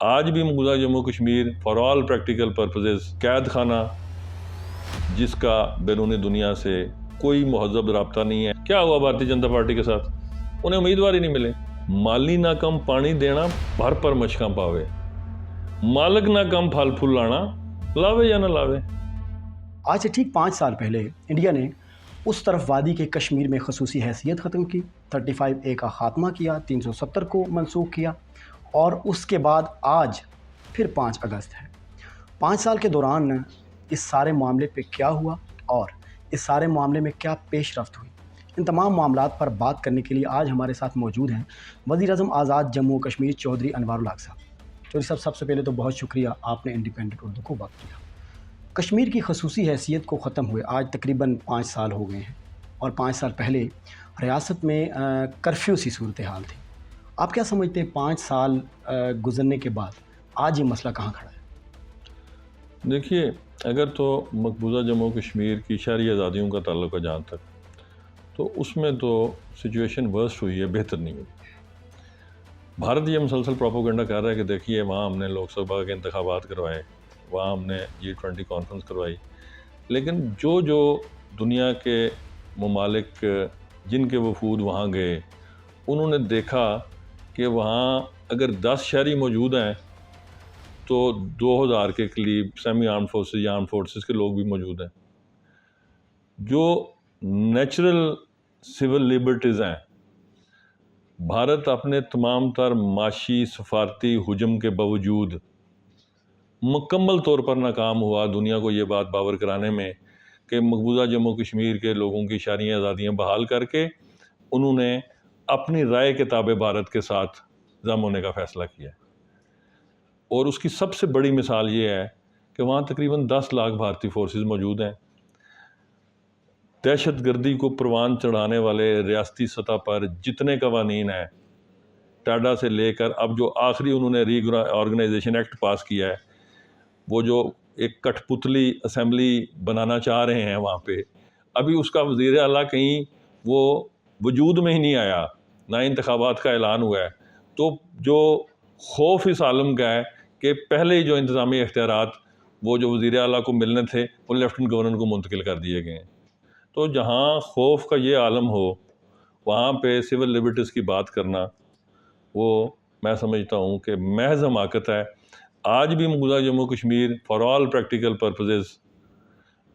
آج بھی مقبوضہ Jammu Kashmir for all practical purposes قید خانہ جس کا بیرونی دنیا سے کوئی مہذب رابطہ نہیں ہے۔ کیا ہوا بھارتی جنتا پارٹی کے ساتھ؟ انہیں امیدوار ہی نہیں ملے۔ مالی نہ کم پانی دینا بھر پر مشکاں پاوے، مالک نہ کم پھل پھول لانا لاوے یا نہ لاوے۔ آج سے ٹھیک 5 سال پہلے انڈیا نے اس طرف وادی کے کشمیر میں خصوصی حیثیت ختم کی، 35A کا خاتمہ کیا، 370 کو منسوخ کیا، اور اس کے بعد آج پھر 5 اگست ہے۔ 5 سال کے دوران اس سارے معاملے پہ کیا ہوا اور اس سارے معاملے میں کیا پیش رفت ہوئی، ان تمام معاملات پر بات کرنے کے لیے آج ہمارے ساتھ موجود ہیں وزیر اعظم آزاد جموں و کشمیر چودھری انوار الحق صاحب۔ چودھری صاحب، سب سے پہلے تو بہت شکریہ، آپ نے انڈیپینڈنٹ اردو کو وقت دیا۔ کشمیر کی خصوصی حیثیت کو ختم ہوئے آج تقریباً 5 سال ہو گئے ہیں، اور 5 سال پہلے ریاست میں کرفیو سی صورتحال تھی۔ آپ کیا سمجھتے ہیں 5 سال گزرنے کے بعد آج یہ مسئلہ کہاں کھڑا ہے؟ دیکھیے، اگر تو مقبوضہ جموں کشمیر کی شہری آزادیوں کا تعلق ہے جہاں تک، تو اس میں تو سچویشن ورسٹ ہوئی ہے، بہتر نہیں ہوئی۔ بھارت یہ مسلسل پروپیگنڈا کر رہا ہے کہ دیکھیے وہاں ہم نے لوک سبھا کے انتخابات کروائے، وہاں ہم نے G20 کانفرنس کروائی، لیکن جو دنیا کے ممالک جن کے وفود وہاں گئے انہوں نے دیکھا کہ وہاں اگر 10 شہری موجود ہیں تو 2000 کے قریب سیمی آرمڈ فورسز یا آرمڈ فورسز کے لوگ بھی موجود ہیں۔ جو نیچرل سول لبرٹیز ہیں، بھارت اپنے تمام تر معاشی سفارتی حجم کے باوجود مکمل طور پر ناکام ہوا دنیا کو یہ بات باور کرانے میں کہ مقبوضہ جموں کشمیر کے لوگوں کی شرعی آزادیاں بحال کر کے انہوں نے اپنی رائے کے تابع بھارت کے ساتھ ضم ہونے کا فیصلہ کیا۔ اور اس کی سب سے بڑی مثال یہ ہے کہ وہاں تقریباً 10 لاکھ بھارتی فورسز موجود ہیں۔ دہشت گردی کو پروان چڑھانے والے ریاستی سطح پر جتنے قوانین ہیں، ٹاڈا سے لے کر اب جو آخری انہوں نے ری آرگنائزیشن ایکٹ پاس کیا ہے، وہ جو ایک کٹھ پتلی اسمبلی بنانا چاہ رہے ہیں وہاں پہ، ابھی اس کا وزیر اعلیٰ کہیں وہ وجود میں ہی نہیں آیا، نہ انتخابات کا اعلان ہوا ہے۔ تو جو خوف اس عالم کا ہے کہ پہلے ہی جو انتظامی اختیارات وہ جو وزیر اعلیٰ کو ملنے تھے وہ لیفٹنٹ گورنر کو منتقل کر دیے گئے ہیں۔ تو جہاں خوف کا یہ عالم ہو وہاں پہ سول لبرٹیز کی بات کرنا وہ میں سمجھتا ہوں کہ محض حماقت ہے۔ آج بھی مقبوضہ Jammu Kashmir for all practical purposes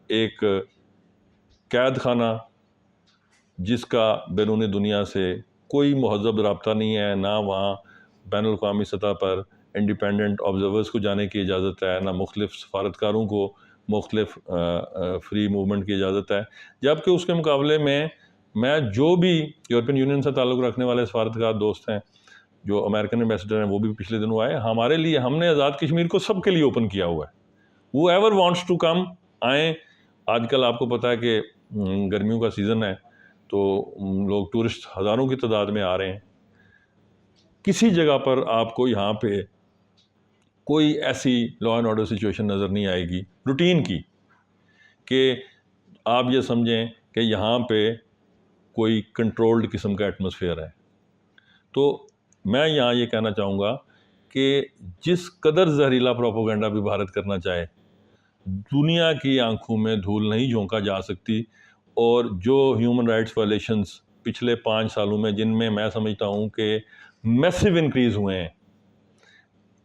ایک قید خانہ جس کا بیرونی دنیا سے کوئی مہذب رابطہ نہیں ہے، نہ وہاں بین الاقوامی سطح پر انڈیپینڈنٹ آبزرورز کو جانے کی اجازت ہے، نہ مختلف سفارتکاروں کو مختلف فری موومنٹ کی اجازت ہے، جبکہ اس کے مقابلے میں جو بھی یورپین یونین سے تعلق رکھنے والے سفارتکار دوست ہیں، جو امریکن ایمبیسڈر ہیں، وہ بھی پچھلے دنوں آئے ہمارے لیے، ہم نے آزاد کشمیر کو سب کے لیے اوپن کیا ہوا ہے۔ وہ ایور وانٹس ٹو کم آئیں۔ آج کل آپ کو پتہ ہے کہ گرمیوں کا سیزن ہے تو لوگ ٹورسٹ ہزاروں کی تعداد میں آ رہے ہیں۔ کسی جگہ پر آپ کو یہاں پہ کوئی ایسی لا اینڈ آرڈر سچویشن نظر نہیں آئے گی روٹین کی کہ آپ یہ سمجھیں کہ یہاں پہ کوئی کنٹرولڈ قسم کا ایٹماسفیئر ہے۔ تو میں یہاں یہ کہنا چاہوں گا کہ جس قدر زہریلا پروپیگنڈا بھی بھارت کرنا چاہے، دنیا کی آنکھوں میں دھول نہیں جھونکا جا سکتی۔ اور جو ہیومن رائٹس وائلیشنز پچھلے 5 سالوں میں، جن میں میں سمجھتا ہوں کہ میسیو انکریز ہوئے ہیں،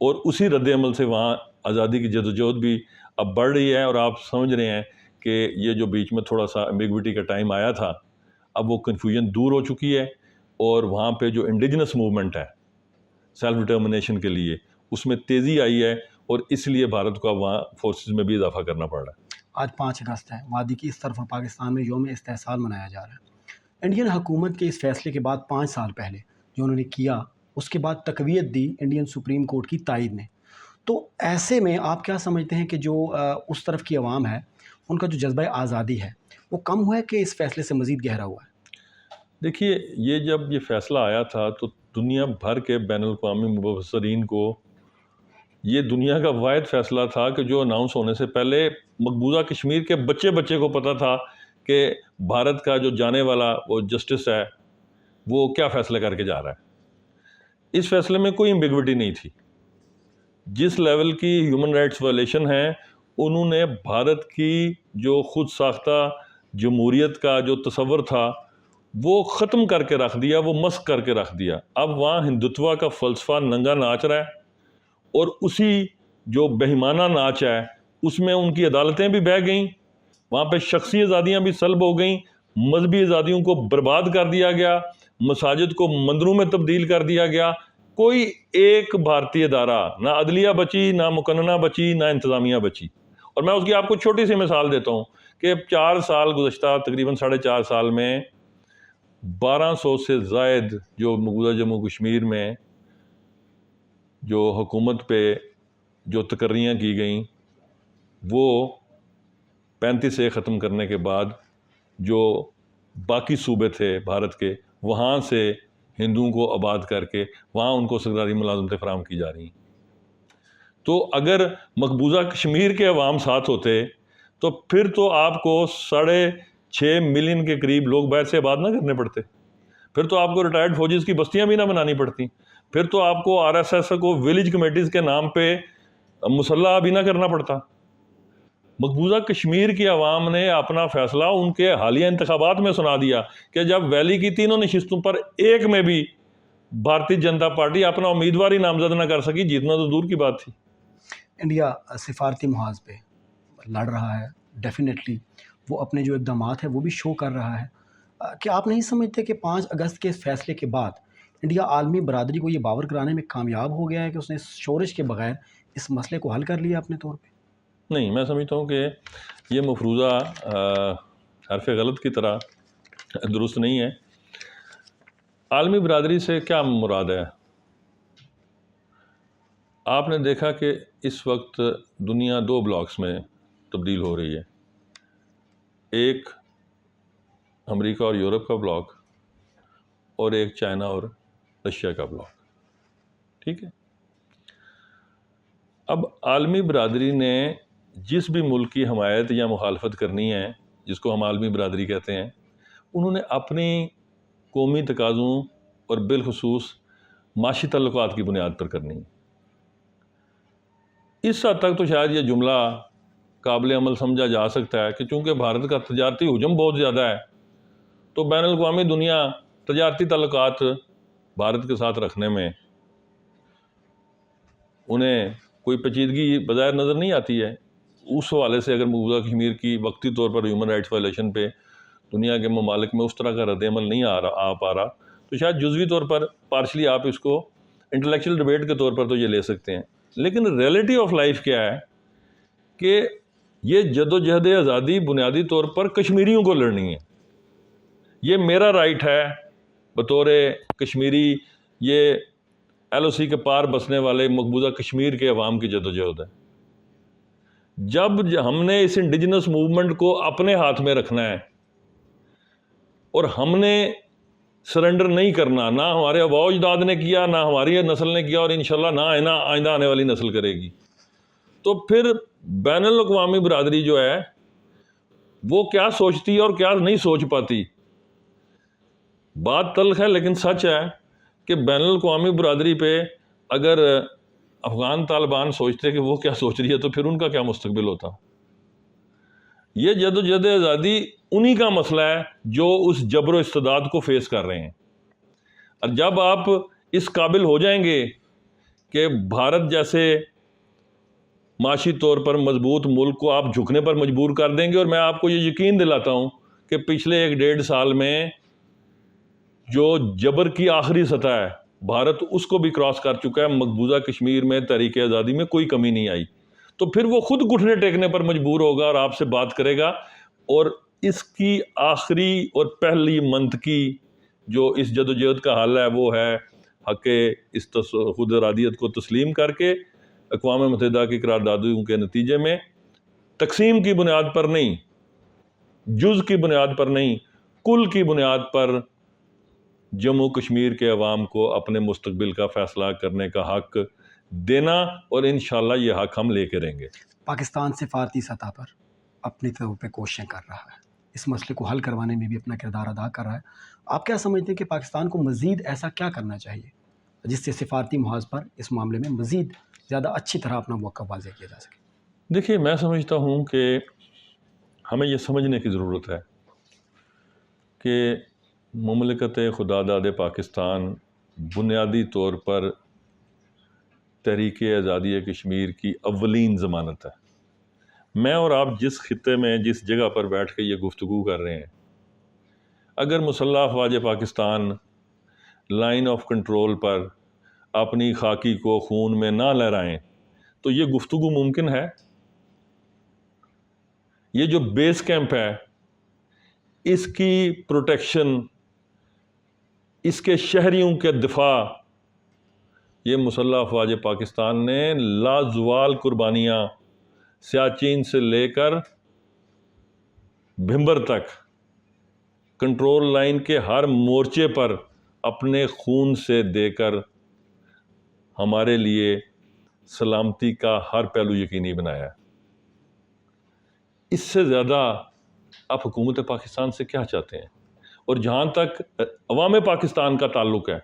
اور اسی رد عمل سے وہاں آزادی کی جدوجہد بھی اب بڑھ رہی ہے، اور آپ سمجھ رہے ہیں کہ یہ جو بیچ میں تھوڑا سا ایمبیگوٹی کا ٹائم آیا تھا، اب وہ کنفیوژن دور ہو چکی ہے، اور وہاں پہ جو انڈیجنس موومنٹ ہے سیلف ڈٹرمنیشن کے لیے، اس میں تیزی آئی ہے، اور اس لیے بھارت کو اب وہاں فورسز میں بھی اضافہ کرنا پڑ رہا ہے۔ آج 5 اگست ہے، وادی کی اس طرف اور پاکستان میں یوم استحصال منایا جا رہا ہے۔ انڈین حکومت کے اس فیصلے کے بعد 5 سال پہلے جو انہوں نے کیا، اس کے بعد تقویت دی انڈین سپریم کورٹ کی تائید نے، تو ایسے میں آپ کیا سمجھتے ہیں کہ جو اس طرف کی عوام ہے ان کا جو جذبہ آزادی ہے وہ کم ہوا ہے کہ اس فیصلے سے مزید گہرا ہوا ہے؟ دیکھیے، یہ جب یہ فیصلہ آیا تھا تو دنیا بھر کے بین الاقوامی مبصرین کو یہ دنیا کا واحد فیصلہ تھا کہ جو اناؤنس ہونے سے پہلے مقبوضہ کشمیر کے بچے کو پتہ تھا کہ بھارت کا جو جانے والا وہ جسٹس ہے وہ کیا فیصلہ کر کے جا رہا ہے۔ اس فیصلے میں کوئی ایمبیگوٹی نہیں تھی۔ جس لیول کی ہیومن رائٹس وائلیشن ہیں انہوں نے بھارت کی جو خود ساختہ جمہوریت کا جو تصور تھا وہ ختم کر کے رکھ دیا، وہ مسخ کر کے رکھ دیا۔ اب وہاں ہندوتوا کا فلسفہ ننگا ناچ رہا ہے، اور اسی جو بہیمانہ ناچ ہے اس میں ان کی عدالتیں بھی بہہ گئیں، وہاں پہ شخصی آزادیاں بھی سلب ہو گئیں، مذہبی آزادیوں کو برباد کر دیا گیا، مساجد کو مندروں میں تبدیل کر دیا گیا۔ کوئی ایک بھارتی ادارہ، نہ عدلیہ بچی، نہ مقننہ بچی، نہ انتظامیہ بچی۔ اور میں اس کی آپ کو چھوٹی سی مثال دیتا ہوں کہ 4 سال گزشتہ تقریباً 4.5 سال میں 1200 سے زائد جو مقبوضہ جموں کشمیر میں جو حکومت پہ جو تقرریاں کی گئیں وہ 35 سے ختم کرنے کے بعد جو باقی صوبے تھے بھارت کے وہاں سے ہندوؤں کو آباد کر کے وہاں ان کو سرکاری ملازمتیں فراہم کی جا رہی ہیں۔ تو اگر مقبوضہ کشمیر کے عوام ساتھ ہوتے تو پھر تو آپ کو 6.5 ملین کے قریب لوگ بیت سے آباد نہ کرنے پڑتے، پھر تو آپ کو ریٹائرڈ فوجیز کی بستیاں بھی نہ بنانی پڑتی، پھر تو آپ کو RSS کو ولیج کمیٹیز کے نام پہ مسلح بھی نہ کرنا پڑتا۔ مقبوضہ کشمیر کی عوام نے اپنا فیصلہ ان کے حالیہ انتخابات میں سنا دیا کہ جب ویلی کی 3 نشستوں پر ایک میں بھی بھارتی جنتا پارٹی اپنا امیدوار ہی نامزد نہ کر سکی، جیتنا تو دور کی بات تھی۔ انڈیا سفارتی محاذ پہ لڑ رہا ہے، ڈیفینیٹلی وہ اپنے جو اقدامات ہیں وہ بھی شو کر رہا ہے۔ کیا آپ نہیں سمجھتے کہ 5 اگست کے اس فیصلے کے بعد انڈیا عالمی برادری کو یہ باور کرانے میں کامیاب ہو گیا ہے کہ اس نے شورش کے بغیر اس مسئلے کو حل کر لیا اپنے طور پہ؟ نہیں، میں سمجھتا ہوں کہ یہ مفروضہ حرف غلط کی طرح درست نہیں ہے۔ عالمی برادری سے کیا مراد ہے؟ آپ نے دیکھا کہ اس وقت دنیا 2 بلاکس میں تبدیل ہو رہی ہے، ایک امریکہ اور یورپ کا بلاک اور ایک چائنا اور رشیا کا بلاک، ٹھیک ہے؟ اب عالمی برادری نے جس بھی ملک کی حمایت یا مخالفت کرنی ہے، جس کو ہم عالمی برادری کہتے ہیں، انہوں نے اپنی قومی تقاضوں اور بالخصوص معاشی تعلقات کی بنیاد پر کرنی ہے۔ اس حد تک تو شاید یہ جملہ قابل عمل سمجھا جا سکتا ہے کہ چونکہ بھارت کا تجارتی حجم بہت زیادہ ہے تو بین الاقوامی دنیا تجارتی تعلقات بھارت کے ساتھ رکھنے میں انہیں کوئی پیچیدگی بظاہر نظر نہیں آتی ہے۔ اس حوالے سے اگر مقبوضہ کشمیر کی وقتی طور پر ہیومن رائٹس وائلیشن پہ دنیا کے ممالک میں اس طرح کا رد عمل نہیں آ پا رہا تو شاید جزوی طور پر پارشلی آپ اس کو انٹلیکچوئل ڈبیٹ کے طور پر تو یہ لے سکتے ہیں، لیکن ریئلٹی آف لائف کیا ہے کہ یہ جدوجہد آزادی بنیادی طور پر کشمیریوں کو لڑنی ہے۔ یہ میرا رائٹ ہے بطور کشمیری، یہ LOC کے پار بسنے والے مقبوضہ کشمیر کے عوام کی جدوجہد ہے۔ جب ہم نے اس انڈیجنس موومنٹ کو اپنے ہاتھ میں رکھنا ہے اور ہم نے سرنڈر نہیں کرنا، نہ ہمارے آباء و اجداد نے کیا، نہ ہماری نسل نے کیا، اور انشاءاللہ نہ آئندہ آنے والی نسل کرے گی، تو پھر بین الاقوامی برادری جو ہے وہ کیا سوچتی ہے اور کیا نہیں سوچ پاتی۔ بات تلخ ہے لیکن سچ ہے کہ بین الاقوامی برادری پہ اگر افغان طالبان سوچتے کہ وہ کیا سوچ رہی ہے تو پھر ان کا کیا مستقبل ہوتا۔ یہ جدوجہد آزادی انہی کا مسئلہ ہے جو اس جبر و استعداد کو فیس کر رہے ہیں، اور جب آپ اس قابل ہو جائیں گے کہ بھارت جیسے معاشی طور پر مضبوط ملک کو آپ جھکنے پر مجبور کر دیں گے، اور میں آپ کو یہ یقین دلاتا ہوں کہ پچھلے 1.5 سال میں جو جبر کی آخری سطح ہے بھارت اس کو بھی کراس کر چکا ہے۔ مقبوضہ کشمیر میں تحریک آزادی میں کوئی کمی نہیں آئی، تو پھر وہ خود گھٹنے ٹیکنے پر مجبور ہوگا اور آپ سے بات کرے گا، اور اس کی آخری اور پہلی منطقی جو اس جدوجہد کا حل ہے وہ ہے حق اس خود ارادیت کو تسلیم کر کے اقوام متحدہ کی قراردادوں کے نتیجے میں تقسیم کی بنیاد پر نہیں، جز کی بنیاد پر نہیں، کل کی بنیاد پر جموں کشمیر کے عوام کو اپنے مستقبل کا فیصلہ کرنے کا حق دینا، اور انشاءاللہ یہ حق ہم لے کے رہیں گے۔ پاکستان سفارتی سطح پر اپنی طور پہ کوششیں کر رہا ہے، اس مسئلے کو حل کروانے میں بھی اپنا کردار ادا کر رہا ہے۔ آپ کیا سمجھتے ہیں کہ پاکستان کو مزید ایسا کیا کرنا چاہیے جس سے سفارتی محاذ پر اس معاملے میں مزید زیادہ اچھی طرح اپنا موقع واضح کیا جا سکے؟ دیکھیے، میں سمجھتا ہوں کہ ہمیں یہ سمجھنے کی ضرورت ہے کہ مملکت خدا داد پاکستان بنیادی طور پر تحریک آزادی کشمیر کی اولین ضمانت ہے. میں اور آپ جس خطے میں جس جگہ پر بیٹھ کے یہ گفتگو کر رہے ہیں، اگر مسلح افواج پاکستان لائن آف کنٹرول پر اپنی خاکی کو خون میں نہ لہرائیں تو یہ گفتگو ممکن ہے. یہ جو بیس کیمپ ہے، اس کی پروٹیکشن، اس کے شہریوں کے دفاع، یہ مسلح افواج پاکستان نے لازوال قربانیاں سیاچین سے لے کر بھمبر تک کنٹرول لائن کے ہر مورچے پر اپنے خون سے دے کر ہمارے لیے سلامتی کا ہر پہلو یقینی بنایا ہے. اس سے زیادہ آپ حکومت پاکستان سے کیا چاہتے ہیں؟ اور جہاں تک عوام پاکستان کا تعلق ہے،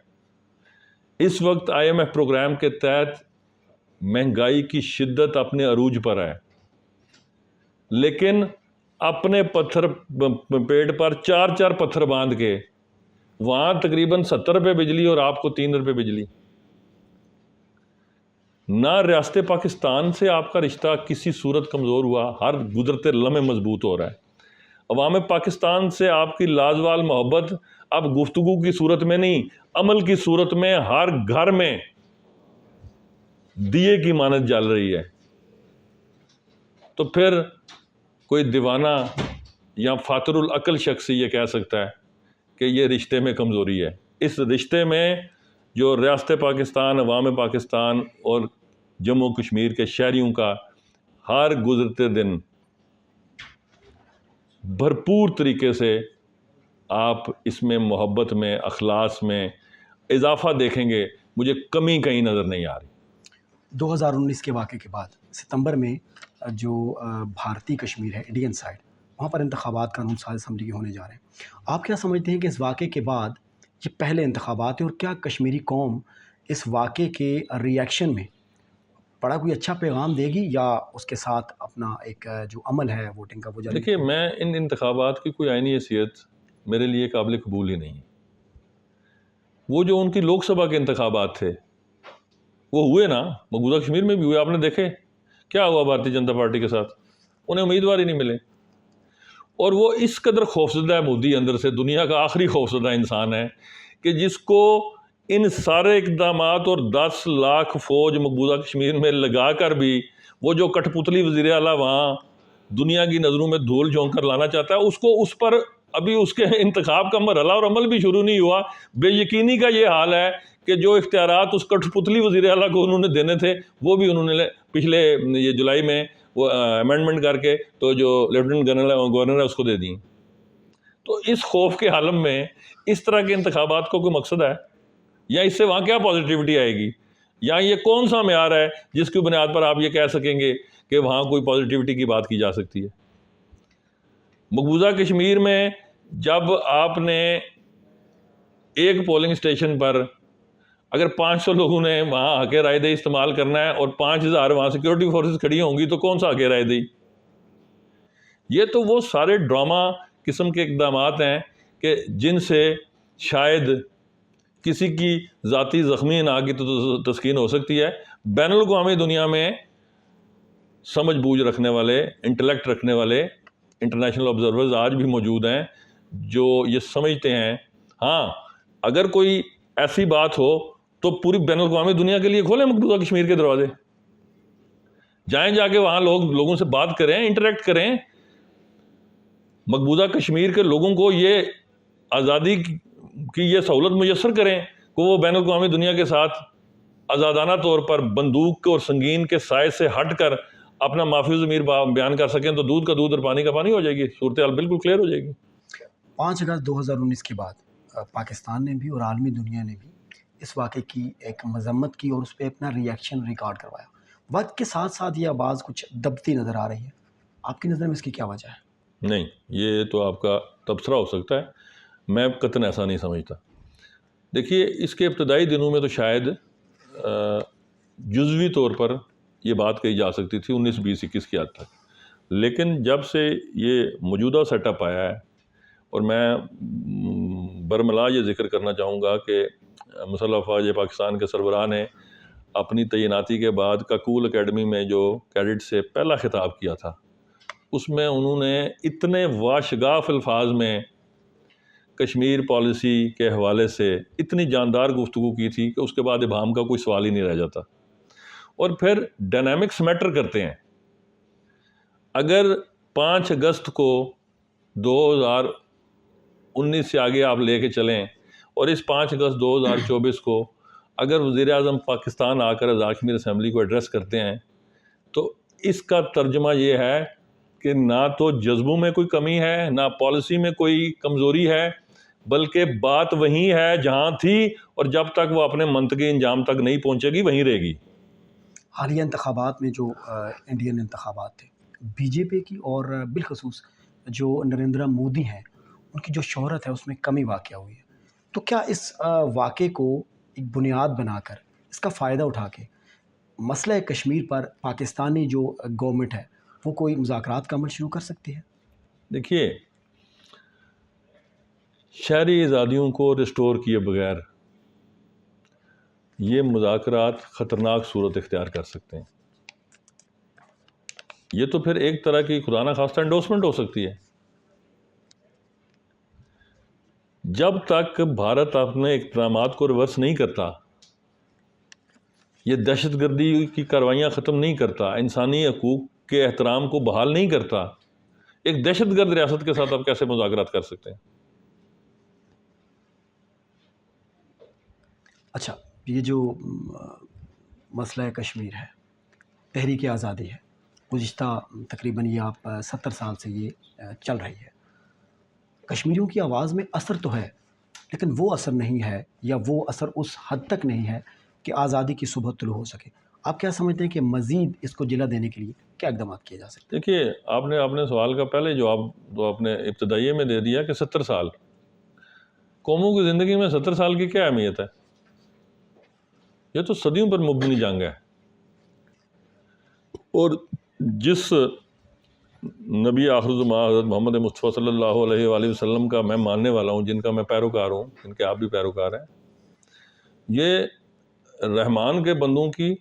اس وقت IMF پروگرام کے تحت مہنگائی کی شدت اپنے عروج پر ہے، لیکن اپنے پتھر پیٹ پر چار پتھر باندھ کے وہاں تقریباً 70 روپے بجلی اور آپ کو 3 روپے بجلی. نہ ریاست پاکستان سے آپ کا رشتہ کسی صورت کمزور ہوا، ہر گزرتے لمحے مضبوط ہو رہا ہے. عوام پاکستان سے آپ کی لازوال محبت اب گفتگو کی صورت میں نہیں، عمل کی صورت میں ہر گھر میں دیے کی مانند جل رہی ہے. تو پھر کوئی دیوانہ یا فاتر العقل شخص یہ کہہ سکتا ہے کہ یہ رشتے میں کمزوری ہے؟ اس رشتے میں جو ریاست پاکستان، عوام پاکستان اور جموں کشمیر کے شہریوں کا ہر گزرتے دن بھرپور طریقے سے آپ اس میں محبت میں، اخلاص میں اضافہ دیکھیں گے، مجھے کمی کہیں نظر نہیں آ رہی. 2019 کے واقعے کے بعد ستمبر میں جو بھارتی کشمیر ہے، انڈین سائڈ، وہاں پر انتخابات قانون ساز اسمبلی کے ہونے جا رہے ہیں. آپ کیا سمجھتے ہیں کہ اس واقعے کے بعد یہ پہلے انتخابات ہیں، اور کیا کشمیری قوم اس واقعے کے ری ایکشن میں بڑا کوئی اچھا پیغام دے گی، یا اس کے ساتھ اپنا ایک جو عمل ہے ووٹنگ کا وہ جاری؟ دیکھیے، میں ان انتخابات کی کوئی آئینی حیثیت میرے لیے قابل قبول ہی نہیں. وہ جو ان کی لوک سبھا کے انتخابات تھے وہ ہوئے نا، مقبوضہ کشمیر میں بھی ہوئے. آپ نے دیکھے کیا ہوا بھارتی جنتا پارٹی کے ساتھ؟ انہیں امیدوار ہی نہیں ملے. اور وہ اس قدر خوفزدہ ہے مودی اندر سے، دنیا کا آخری خوفزدہ انسان ہے، کہ جس کو ان سارے اقدامات اور 10 لاکھ فوج مقبوضہ کشمیر میں لگا کر بھی وہ جو کٹھ پتلی وزیر اعلیٰ وہاں دنیا کی نظروں میں دھول جھونک کر لانا چاہتا ہے، اس پر ابھی اس کے انتخاب کا مرحلہ اور عمل بھی شروع نہیں ہوا. بے یقینی کا یہ حال ہے کہ جو اختیارات اس کٹھ پتلی وزیر اعلیٰ کو انہوں نے دینے تھے وہ بھی انہوں نے پچھلے یہ جولائی میں وہ امینڈمنٹ کر کے تو جو لیفٹننٹ گورنر ہے اس کو دے دیں. تو اس خوف کے عالم میں اس طرح کے انتخابات کو کوئی مقصد ہے؟ یا اس سے وہاں کیا پازیٹیوٹی آئے گی؟ یا یہ کون سا معیار ہے جس کی بنیاد پر آپ یہ کہہ سکیں گے کہ وہاں کوئی پازیٹیوٹی کی بات کی جا سکتی ہے؟ مقبوضہ کشمیر میں جب آپ نے ایک پولنگ اسٹیشن پر اگر 500 لوگوں نے وہاں حق رائے دہی استعمال کرنا ہے اور 5000 وہاں سیکورٹی فورسز کھڑی ہوں گی تو کون سا حق رائے دہی؟ یہ تو وہ سارے ڈرامہ قسم کے اقدامات ہیں کہ جن سے شاید کسی کی ذاتی زخمی نہ کی تو تسکین ہو سکتی ہے. بین الاقوامی دنیا میں سمجھ بوجھ رکھنے والے، انٹلیکٹ رکھنے والے انٹرنیشنل آبزرورز آج بھی موجود ہیں جو یہ سمجھتے ہیں ہاں اگر کوئی ایسی بات ہو تو پوری بین الاقوامی دنیا کے لیے کھولیں مقبوضہ کشمیر کے دروازے، جائیں جا کے وہاں لوگوں سے بات کریں، انٹریکٹ کریں. مقبوضہ کشمیر کے لوگوں کو یہ آزادی کی یہ سہولت میسر کریں کہ وہ بین الاقوامی دنیا کے ساتھ آزادانہ طور پر بندوق اور سنگین کے سائے سے ہٹ کر اپنا معافی ضمیر بیان کر سکیں تو دودھ کا دودھ اور پانی کا پانی ہو جائے گی، صورتحال بالکل کلیئر ہو جائے گی. 5 اگست 2019 کے بعد پاکستان نے بھی اور عالمی دنیا نے بھی اس واقعے کی ایک مذمت کی اور اس پہ اپنا ری ایکشن ریکارڈ کروایا. وقت کے ساتھ ساتھ یہ آواز کچھ دبتی نظر آ رہی ہے. آپ کی نظر میں اس کی کیا وجہ ہے؟ نہیں، یہ تو آپ کا تبصرہ ہو سکتا ہے، میں قطعاً ایسا نہیں سمجھتا. دیکھیے، اس کے ابتدائی دنوں میں تو شاید جزوی طور پر یہ بات کہی جا سکتی تھی 19-20-21 کی حد تک، لیکن جب سے یہ موجودہ سیٹ اپ آیا ہے، اور میں برملا یہ ذکر کرنا چاہوں گا کہ مسلح افواج پاکستان کے سربراہ نے اپنی تعیناتی کے بعد ککول اکیڈمی میں جو کیڈٹ سے پہلا خطاب کیا تھا، اس میں انہوں نے اتنے واشگاف الفاظ میں کشمیر پالیسی کے حوالے سے اتنی جاندار گفتگو کی تھی کہ اس کے بعد ابہام کا کوئی سوال ہی نہیں رہ جاتا۔ اور پھر ڈائنامکس میٹر کرتے ہیں۔ اگر 5 اگست کو 2019 سے آگے آپ لے کے چلیں، اور اس 5 اگست 2024 کو اگر وزیر اعظم پاکستان آ کر آزاد کشمیر اسمبلی کو ایڈریس کرتے ہیں، تو اس کا ترجمہ یہ ہے کہ نہ تو جذبوں میں کوئی کمی ہے، نہ پالیسی میں کوئی کمزوری ہے، بلکہ بات وہیں ہے جہاں تھی، اور جب تک وہ اپنے منطقی انجام تک نہیں پہنچے گی وہیں رہے گی۔ حالیہ انتخابات میں جو انڈین انتخابات تھے، بی جے پی کی اور بالخصوص جو نریندر مودی ہیں ان کی جو شہرت ہے اس میں کمی واقع ہوئی ہے، تو کیا اس واقعے کو ایک بنیاد بنا کر اس کا فائدہ اٹھا کے مسئلہ کشمیر پر پاکستانی جو گورنمنٹ ہے وہ کوئی مذاکرات کا عمل شروع کر سکتی ہے؟ دیکھیے، شہری آزادیوں کو ریسٹور کیے بغیر یہ مذاکرات خطرناک صورت اختیار کر سکتے ہیں۔ یہ تو پھر ایک طرح کی خدا نخواستہ انڈورسمنٹ ہو سکتی ہے۔ جب تک بھارت اپنے اقدامات کو ریورس نہیں کرتا، یہ دہشت گردی کی کاروائیاں ختم نہیں کرتا، انسانی حقوق کے احترام کو بحال نہیں کرتا، ایک دہشت گرد ریاست کے ساتھ آپ کیسے مذاکرات کر سکتے ہیں؟ اچھا، یہ جو مسئلہ کشمیر ہے، تحریک آزادی ہے، گزشتہ تقریباً یہ آپ 70 سال سے یہ چل رہی ہے، کشمیریوں کی آواز میں اثر تو ہے، لیکن وہ اثر نہیں ہے، یا وہ اثر اس حد تک نہیں ہے کہ آزادی کی صبح طلوع ہو سکے۔ آپ کیا سمجھتے ہیں کہ مزید اس کو جلا دینے کے لیے کیا اقدامات کیے جا سکتے ہیں؟ دیکھیے، آپ نے اپنے سوال کا پہلے جواب تو آپ نے ابتدائیے میں دے دیا کہ 70 سال، قوموں کی زندگی میں 70 سال کی کیا اہمیت ہے؟ یہ تو صدیوں پر مبنی جنگ ہے، اور جس نبی آخر الزمان حضرت محمد مصطفیٰ صلی اللہ علیہ وآلہ وسلم کا میں ماننے والا ہوں، جن کا میں پیروکار ہوں، جن کے آپ بھی پیروکار ہیں، یہ رحمان کے بندوں کی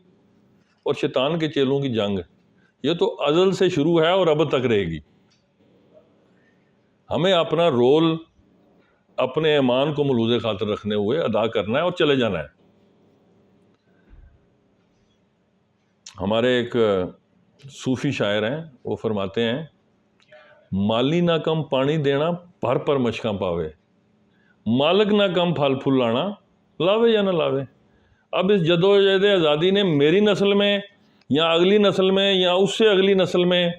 اور شیطان کے چیلوں کی جنگ، یہ تو ازل سے شروع ہے اور اب تک رہے گی۔ ہمیں اپنا رول اپنے ایمان کو ملحوظ خاطر رکھنے ہوئے ادا کرنا ہے اور چلے جانا ہے۔ ہمارے ایک صوفی شاعر ہیں، وہ فرماتے ہیں، مالی نہ کم پانی دینا بھر پر مشکاں پاوے، مالک نہ کم پھل پھول لانا لاوے یا نہ لاوے۔ اب اس جدوجہد آزادی نے میری نسل میں یا اگلی نسل میں یا اس سے اگلی نسل میں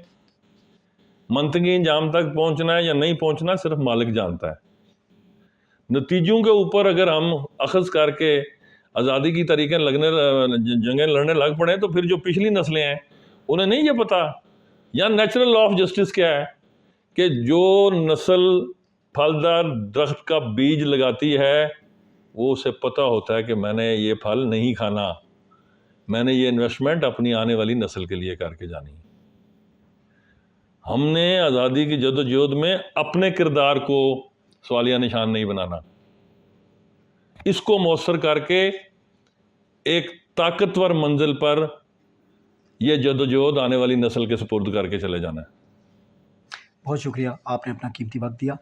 منطقی انجام تک پہنچنا ہے یا نہیں پہنچنا صرف مالک جانتا ہے۔ نتیجوں کے اوپر اگر ہم اخذ کر کے آزادی کی تاریخیں جنگیں لڑنے لگ پڑے تو پھر جو پچھلی نسلیں ہیں انہیں نہیں یہ پتا، یا نیچرل لا آف جسٹس کیا ہے کہ جو نسل پھلدار درخت کا بیج لگاتی ہے وہ اسے پتہ ہوتا ہے کہ میں نے یہ پھل نہیں کھانا، میں نے یہ انویسٹمنٹ اپنی آنے والی نسل کے لیے کر کے جانی۔ ہم نے آزادی کی جدوجہد میں اپنے کردار کو سوالیہ نشان نہیں بنانا، اس کو مؤثر کر کے ایک طاقتور منزل پر یہ جدوجہد آنے والی نسل کے سپرد کر کے چلے جانا ہے۔ بہت شکریہ، آپ نے اپنا قیمتی وقت دیا۔